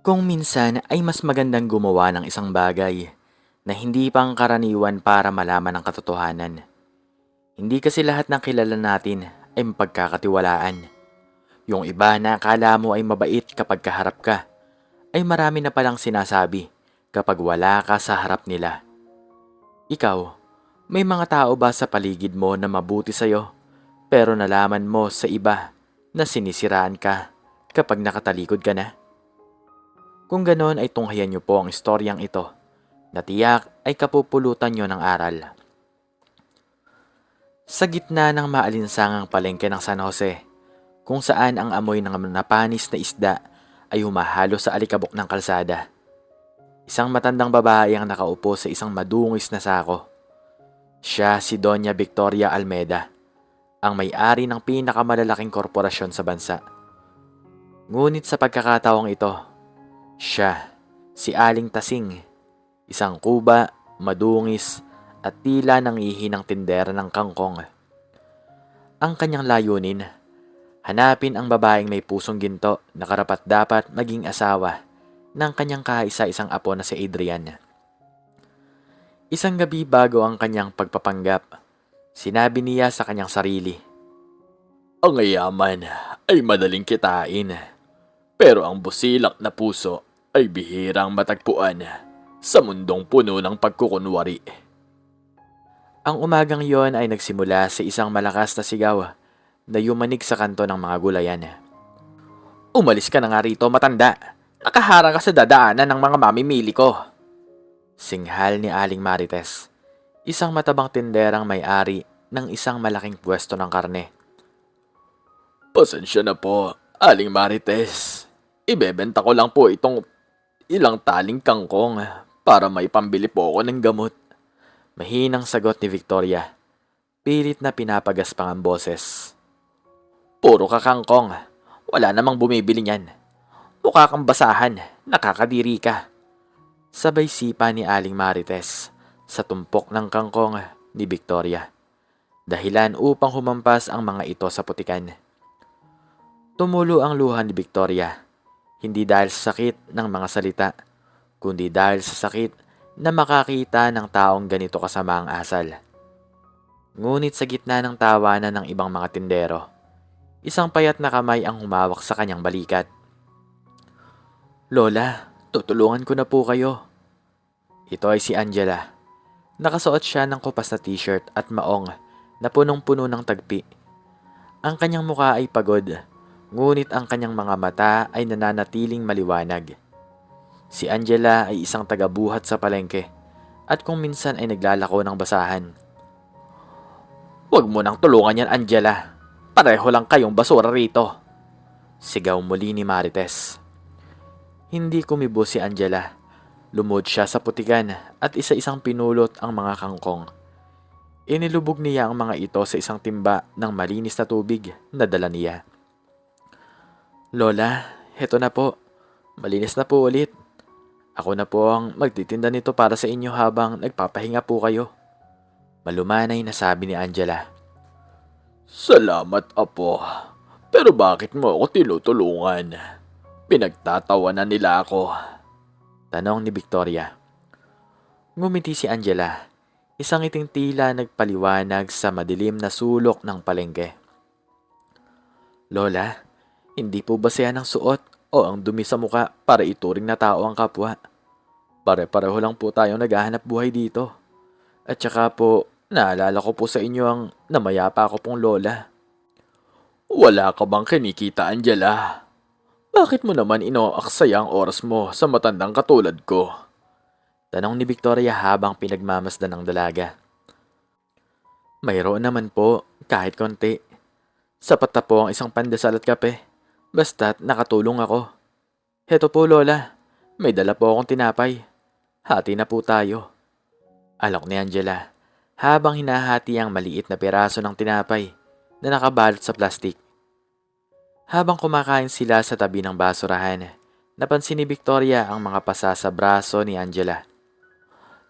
Kung minsan ay mas magandang gumawa ng isang bagay na hindi pang karaniwan para malaman ang katotohanan. Hindi kasi lahat ng kilala natin ay mapagkakatiwalaan. Yung iba na akala mo ay mabait kapag kaharap ka, ay marami na palang sinasabi kapag wala ka sa harap nila. Ikaw, may mga tao ba sa paligid mo na mabuti sa'yo pero nalaman mo sa iba na sinisiraan ka kapag nakatalikod ka na? Kung ganon ay tunghayan niyo po ang istoryang ito na tiyak ay kapupulutan niyo ng aral. Sa gitna ng maalinsangang palengke ng San Jose, kung saan ang amoy ng napanis na isda ay humahalo sa alikabok ng kalsada, isang matandang babae ang nakaupo sa isang madungis na sako. Siya si Doña Victoria Almeda, ang may-ari ng pinakamalalaking korporasyon sa bansa. Ngunit sa pagkakataong ito, siya, si Aling Tasing, isang kuba, madungis, at tila nangihinang tindera ng kangkong. Ang kanyang layunin, hanapin ang babaeng may pusong ginto na karapat-dapat maging asawa ng kanyang kaisa-isang apo na si Adrian. Isang gabi bago ang kanyang pagpapanggap, sinabi niya sa kanyang sarili, Ang yaman ay madaling kitain, pero ang busilak na puso ay bihirang matagpuan sa mundong puno ng pagkukunwari. Ang umagang yon ay nagsimula sa isang malakas na sigaw na yumanig sa kanto ng mga gulayan. Umalis ka na nga rito, matanda. Nakaharang ka sa dadaanan ng mga mamimili ko. Singhal ni Aling Marites, isang matabang tinderang may-ari ng isang malaking pwesto ng karne. Pasensya na po, Aling Marites. Ibebenta ko lang po itong ilang taling kangkong para may pambili po ako ng gamot. Mahinang sagot ni Victoria. Pilit na pinapagaspang ang boses. Puro ka kangkong. Wala namang bumibili niyan. Mukha kang basahan. Nakakadiri ka. Sabay sipa ni Aling Marites sa tumpok ng kangkong ni Victoria. Dahilan upang humampas ang mga ito sa putikan. Tumulo ang luha ni Victoria. Hindi dahil sa sakit ng mga salita, kundi dahil sa sakit na makakita ng taong ganito kasama ang asal. Ngunit sa gitna ng tawanan ng ibang mga tindero, isang payat na kamay ang humawak sa kanyang balikat. Lola, tutulungan ko na po kayo. Ito ay si Angela. Nakasuot siya ng kupas na t-shirt at maong na punong-puno ng tagpi. Ang kanyang mukha ay pagod, ngunit ang kanyang mga mata ay nananatiling maliwanag. Si Angela ay isang tagabuhat sa palengke at kung minsan ay naglalako ng basahan. Huwag mo nang tulungan yan, Angela. Pareho lang kayong basura rito. Sigaw muli ni Marites. Hindi kumibo si Angela. Lumod siya sa putikan at isa-isang pinulot ang mga kangkong. Inilubog niya ang mga ito sa isang timba ng malinis na tubig na dala niya. Lola, heto na po. Malinis na po ulit. Ako na po ang magtitinda nito para sa inyo habang nagpapahinga po kayo. Malumanay na sabi ni Angela. Salamat, apo. Pero bakit mo ako tinutulungan? Pinagtatawanan nila ako. Tanong ni Victoria. Ngumiti si Angela. Isang iting tila nagpaliwanag sa madilim na sulok ng palengke. Lola, hindi po ba siya ng suot o ang dumi sa muka para ituring na tao ang kapwa? Pare-pareho lang po tayong naghahanap buhay dito. At saka po, naalala ko po sa inyo ang namayapa ko pong lola. Wala ka bang kinikita, Angela? Bakit mo naman inoaksaya ang oras mo sa matandang katulad ko? Tanong ni Victoria habang pinagmamasdan ng dalaga. Mayroon naman po, kahit konti. Sapat na po ang isang pandesal at kape. Basta't nakatulong ako. Heto po, Lola. May dala po akong tinapay. Hati na po tayo. Alok ni Angela habang hinahati ang maliit na piraso ng tinapay na nakabalot sa plastik. Habang kumakain sila sa tabi ng basurahan, napansin ni Victoria ang mga pasa sa braso ni Angela.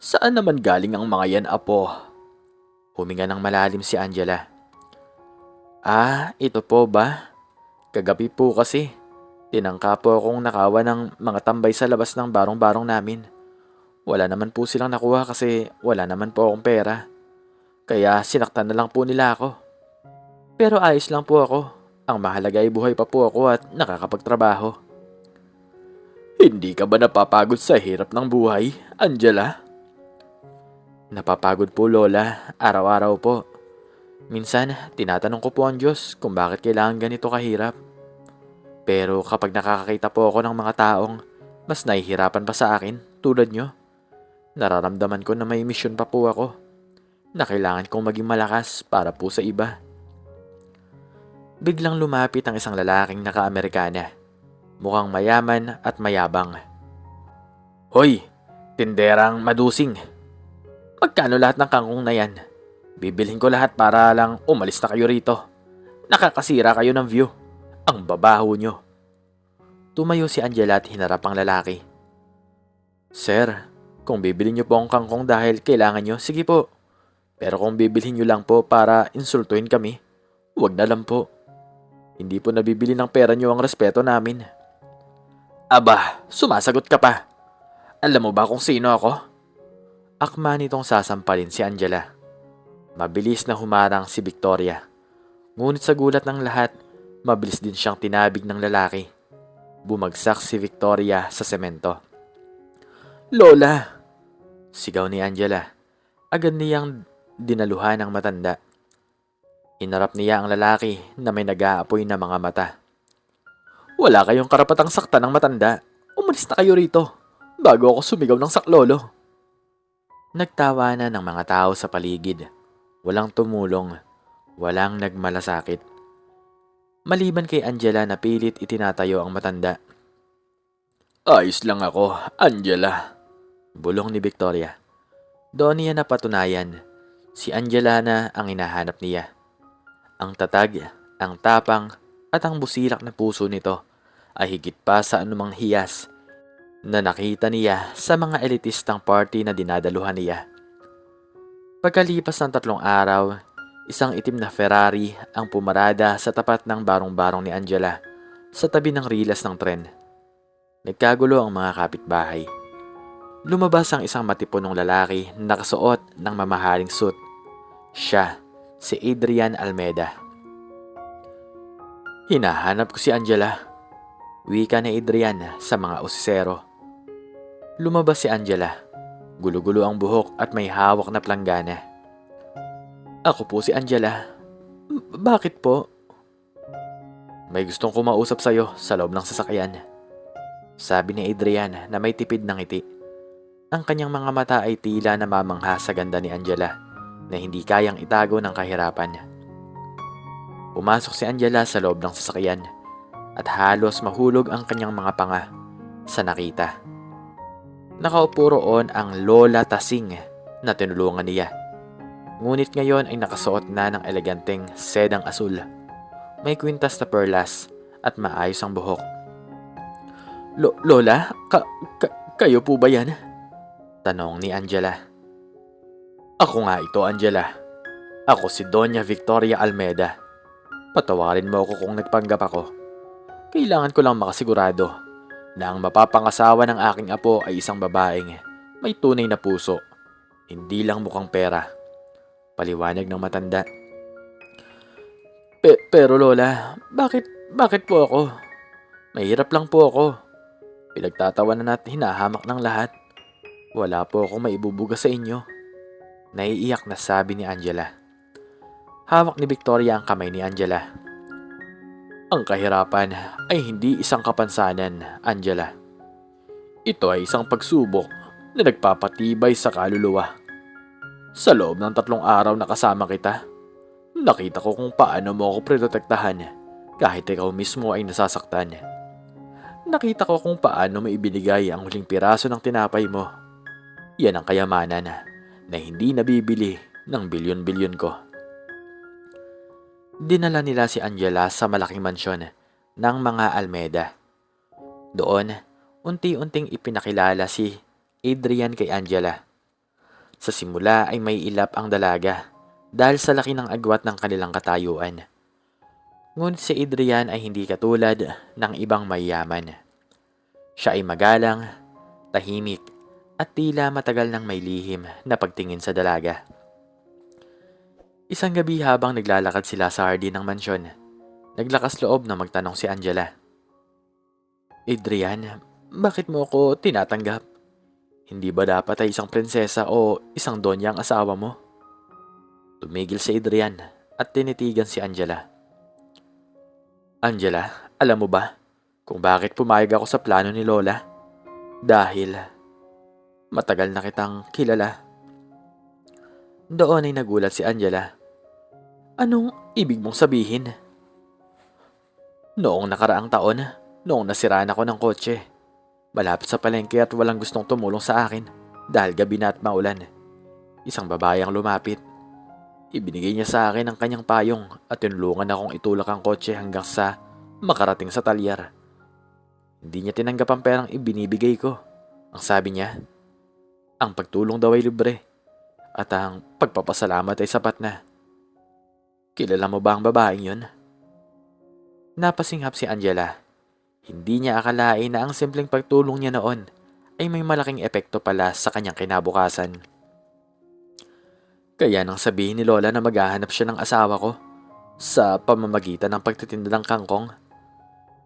Saan naman galing ang mga yan, apo? Huminga ng malalim si Angela. Ah, ito po ba? Kagabi po kasi. Tinangka po akong nakawan ng mga tambay sa labas ng barong-barong namin. Wala naman po silang nakuha kasi wala naman po akong pera. Kaya sinaktan na lang po nila ako. Pero ayos lang po ako. Ang mahalaga ay buhay pa po ako at nakakapagtrabaho. Hindi ka ba napapagod sa hirap ng buhay, Angela? Napapagod po lola, araw-araw po. Minsan, tinatanong ko po ang Diyos kung bakit kailangan ganito kahirap. Pero kapag nakakakita po ako ng mga taong mas nahihirapan pa sa akin, tulad nyo, nararamdaman ko na may misyon pa po ako, na kailangan kong maging malakas para po sa iba. Biglang lumapit ang isang lalaking naka-Amerikana, mukhang mayaman at mayabang. Hoy, tinderang madusing. Magkano lahat ng kangkong na yan? Bibilhin ko lahat para lang umalis na kayo rito. Nakakasira kayo ng view. Ang babaho nyo. Tumayo si Angela at hinarap ang lalaki. Sir, kung bibilhin nyo po ang kangkong dahil kailangan nyo, sige po. Pero kung bibilhin nyo lang po para insultuhin kami, huwag na lang po. Hindi po nabibili ng pera nyo ang respeto namin. Aba, sumasagot ka pa. Alam mo ba kung sino ako? Akma nitong sasampalin si Angela. Mabilis na humarang si Victoria. Ngunit sa gulat ng lahat, mabilis din siyang tinabig ng lalaki. Bumagsak si Victoria sa semento. Lola! Sigaw ni Angela. Agad niyang dinaluhan ang matanda. Hinarap niya ang lalaki na may nag-aapoy na mga mata. Wala kayong karapatang saktan ng matanda. Umalis na kayo rito bago ako sumigaw ng saklolo. Nagtawanan ng mga tao sa paligid. Walang tumulong. Walang nagmalasakit. Maliban kay Angela na pilit itinatayo ang matanda. Ayos lang ako, Angela. Bulong ni Victoria. Doon niya napatunayan. Si Angela na ang hinahanap niya. Ang tatag, ang tapang, at ang busilak na puso nito ay higit pa sa anumang hiyas na nakita niya sa mga elitistang party na dinadaluhan niya. Pagkalipas ng 3 araw, isang itim na Ferrari ang pumarada sa tapat ng barong-barong ni Angela sa tabi ng rilas ng tren. Nagkagulo ang mga kapitbahay. Lumabas ang isang matipunong lalaki na nakasuot ng mamahaling suit. Siya, si Adrian Almeda. Hinahanap ko si Angela. Wika ni Adrian sa mga usisero. Lumabas si Angela. Gulo-gulo ang buhok at may hawak na planggana. Ako po si Angela. Bakit po? May gustong kumausap sa'yo sa loob ng sasakyan. Sabi ni Adrian na may tipid ng ngiti. Ang kanyang mga mata ay tila namamangha sa ganda ni Angela na hindi kayang itago ng kahirapan. Pumasok si Angela sa loob ng sasakyan at halos mahulog ang kanyang mga panga sa nakita. Nakaupo roon ang Lola Tasing na tinulungan niya. Ngunit ngayon ay nakasuot na ng eleganteng sedang asul. May kwintas na perlas at maayos ang buhok. Lola, kayo po ba yan? Tanong ni Angela. Ako nga ito, Angela. Ako si Doña Victoria Almeda. Patawarin mo ako kung nagpanggap ako. Kailangan ko lang makasigurado na ang mapapangasawa ng aking apo ay isang babaeng may tunay na puso, hindi lang mukhang pera. Paliwanag ng matanda. Pero Lola, bakit po ako? Mahirap lang po ako. Pinagtatawanan at hinahamak ng lahat. Wala po akong maibubuga sa inyo. Naiiyak na sabi ni Angela. Hawak ni Victoria ang kamay ni Angela. Ang kahirapan ay hindi isang kapansanan, Angela. Ito ay isang pagsubok na nagpapatibay sa kaluluwa. Sa loob ng 3 araw na kasama kita, nakita ko kung paano mo ako protektahan kahit ikaw mismo ay nasasaktan. Nakita ko kung paano mo ibinigay ang huling piraso ng tinapay mo. Yan ang kayamanan na hindi nabibili ng bilyon-bilyon ko. Dinala nila si Angela sa malaking mansyon ng mga Almeda. Doon, unti-unting ipinakilala si Adrian kay Angela. Sa simula ay may ilap ang dalaga dahil sa laki ng agwat ng kanilang katayuan. Ngunit si Adrian ay hindi katulad ng ibang mayayaman. Siya ay magalang, tahimik, at tila matagal nang may lihim na pagtingin sa dalaga. Isang gabi habang naglalakad sila sa hardin ng mansyon, naglakas loob na magtanong si Angela. Adrian, bakit mo ako tinatanggap? Hindi ba dapat ay isang prinsesa o isang donya ang asawa mo? Tumigil si Adrian at tinitigan si Angela. Angela, alam mo ba kung bakit pumayag ako sa plano ni Lola? Dahil matagal na kitang kilala. Doon ay nagulat si Angela. Anong ibig mong sabihin? Noong nakaraang taon, noong nasiraan ako ng kotse, malapit sa palengke at walang gustong tumulong sa akin dahil gabi na at maulan. Isang babae ang lumapit. Ibinigay niya sa akin ang kanyang payong at tinulungan akong itulak ang kotse hanggang sa makarating sa talyar. Hindi niya tinanggap ang perang ibinibigay ko. Ang sabi niya, ang pagtulong daw ay libre at ang pagpapasalamat ay sapat na. Kilala mo ba ang babaeng yun? Napasinghap si Angela. Hindi niya akalain na ang simpleng pagtulong niya noon ay may malaking epekto pala sa kanyang kinabukasan. Kaya nang sabihin ni Lola na maghahanap siya ng asawa ko sa pamamagitan ng pagtitinda ng kangkong,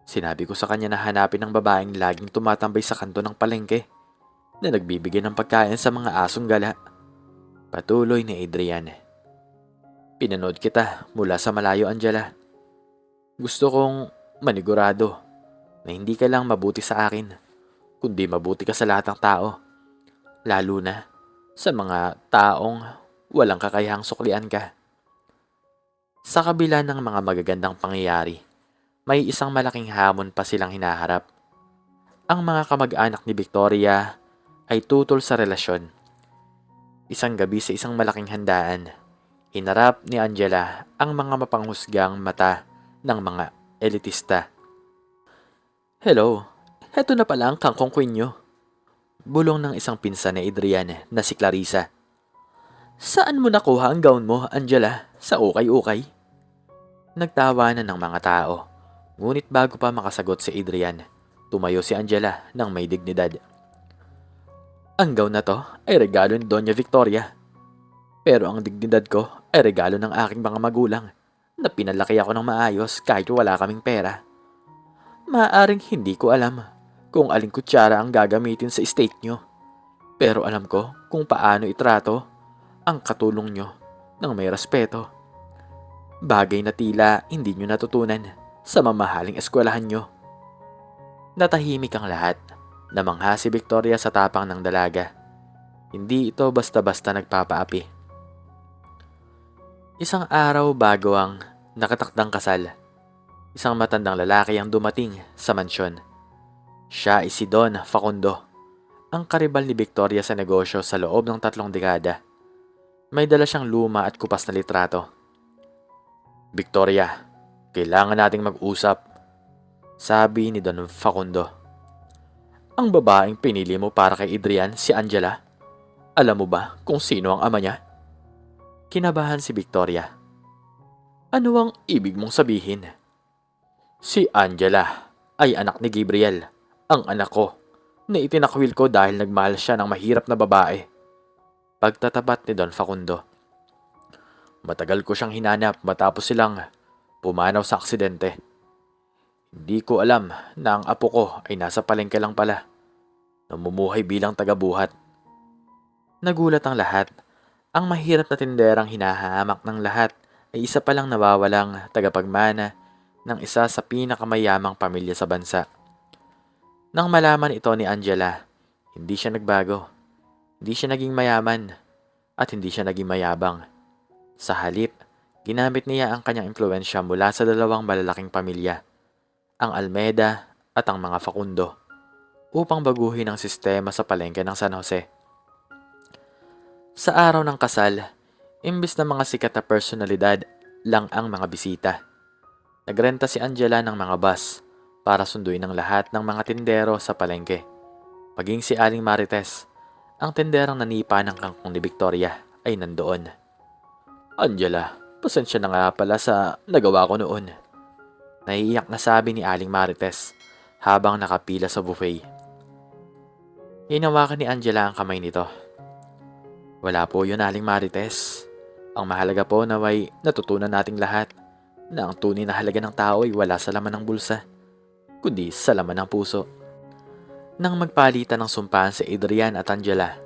sinabi ko sa kanya na hanapin ang babaeng laging tumatambay sa kanto ng palengke na nagbibigay ng pagkain sa mga asong gala. Patuloy ni Adrian. Pinanood kita mula sa malayo, Angela. Gusto kong manigurado na hindi ka lang mabuti sa akin, kundi mabuti ka sa lahat ng tao. Lalo na sa mga taong walang kakayahang suklian ka. Sa kabila ng mga magagandang pangyayari, may isang malaking hamon pa silang hinaharap. Ang mga kamag-anak ni Victoria ay tutol sa relasyon. Isang gabi sa isang malaking handaan, hinarap ni Angela ang mga mapanghusgang mata ng mga elitista. Hello, heto na pala ang kangkong queen nyo. Bulong ng isang pinsan ni Adrian na si Clarissa. Saan mo nakuha ang gown mo, Angela? Sa ukay-ukay? Nagtawanan ng mga tao. Ngunit bago pa makasagot si Adrian, tumayo si Angela ng may dignidad. Ang gown na to ay regalo ni Doña Victoria. Pero ang dignidad ko ay regalo ng aking mga magulang na pinalaki ako ng maayos kahit wala kaming pera. Maaaring hindi ko alam kung aling kutsara ang gagamitin sa estate nyo. Pero alam ko kung paano itrato ang katulong nyo ng may respeto. Bagay na tila hindi nyo natutunan sa mamahaling eskwelahan nyo. Natahimik ang lahat. Namangha si Victoria sa tapang ng dalaga. Hindi ito basta-basta nagpapaapi. Isang araw bago ang nakatakdang kasal, isang matandang lalaki ang dumating sa mansyon. Siya ay si Don Facundo, ang karibal ni Victoria sa negosyo sa loob ng 3 dekada. May dala siyang luma at kupas na litrato. Victoria, kailangan nating mag-usap, sabi ni Don Facundo. Ang babaeng pinili mo para kay Adrian, si Angela. Alam mo ba kung sino ang ama niya? Kinabahan si Victoria. Ano ang ibig mong sabihin? Si Angela ay anak ni Gabriel, ang anak ko, na itinakwil ko dahil nagmahal siya ng mahirap na babae. Pagtatapat ni Don Facundo. Matagal ko siyang hinanap matapos silang pumanaw sa aksidente. Hindi ko alam na ang apo ko ay nasa palengke lang pala. Namumuhay bilang tagabuhat. Nagulat ang lahat. Ang mahirap na tinderang hinahamak ng lahat ay isa palang nawawalang tagapagmana ng isa sa pinakamayamang pamilya sa bansa. Nang malaman ito ni Angela, hindi siya nagbago. Hindi siya naging mayaman at hindi siya naging mayabang. Sa halip, ginamit niya ang kanyang impluwensya mula sa 2 malalaking pamilya, ang Almeida at ang mga Facundo, upang baguhin ang sistema sa palengke ng San Jose. Sa araw ng kasal, imbis na mga sikat na personalidad lang ang mga bisita, nagrenta si Angela ng mga bus para sunduin ang lahat ng mga tindero sa palengke. Maging si Aling Marites, ang tinderang nanipa ng kangkong ni Victoria, ay nandoon. Angela, pasensya na nga pala sa nagawa ko noon. Naiiyak na sabi ni Aling Marites habang nakapila sa buffet. Hinawakan ni Angela ang kamay nito. Wala po yun, Aling Marites. Ang mahalaga po naway natutunan nating lahat na ang tunay na halaga ng tao ay wala sa laman ng bulsa, kundi sa laman ng puso. Nang magpalitan ng sumpaan si Adrian at Angela,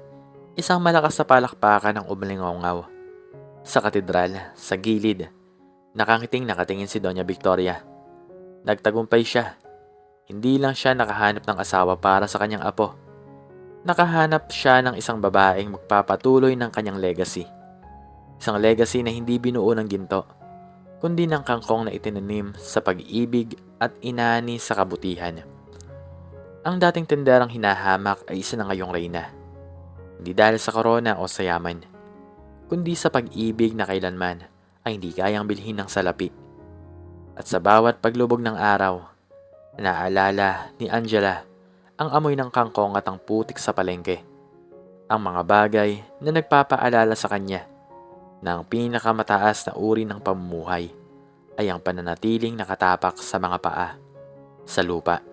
isang malakas na palakpakan ang umalingaw sa katedral, sa gilid. Nakatingin si Doña Victoria. Nagtagumpay siya. Hindi lang siya nakahanap ng asawa para sa kanyang apo. Nakahanap siya ng isang babaeng magpapatuloy ng kanyang legacy. Isang legacy na hindi binuo ng ginto, kundi ng kangkong na itinanim sa pag-ibig at inani sa kabutihan. Ang dating tenderang hinahamak ay isa na ngayong reyna. Hindi dahil sa korona o sa yaman, kundi sa pag-ibig na kailanman ay hindi kayang bilhin ng salapi. At sa bawat paglubog ng araw, naalala ni Angela ang amoy ng kangkong at ang putik sa palengke. Ang mga bagay na nagpapaalala sa kanya na ang pinakamataas na uri ng pamumuhay ay ang pananatiling nakatapak sa mga paa sa lupa.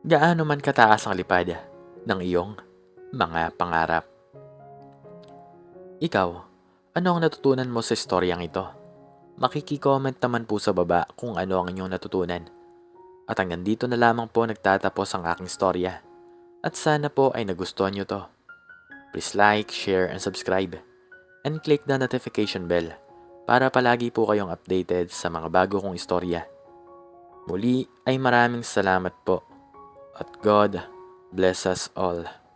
Gaano man kataas ang lipad ng iyong mga pangarap. Ikaw, ano ang natutunan mo sa istoryang ito? Makiki-comment naman po sa baba kung ano ang inyong natutunan. At hanggang dito na lamang po nagtatapos ang aking storya. At sana po ay nagustuhan nyo to. Please like, share, and subscribe. And click the notification bell para palagi po kayong updated sa mga bago kong istorya. Muli ay maraming salamat po. At God bless us all.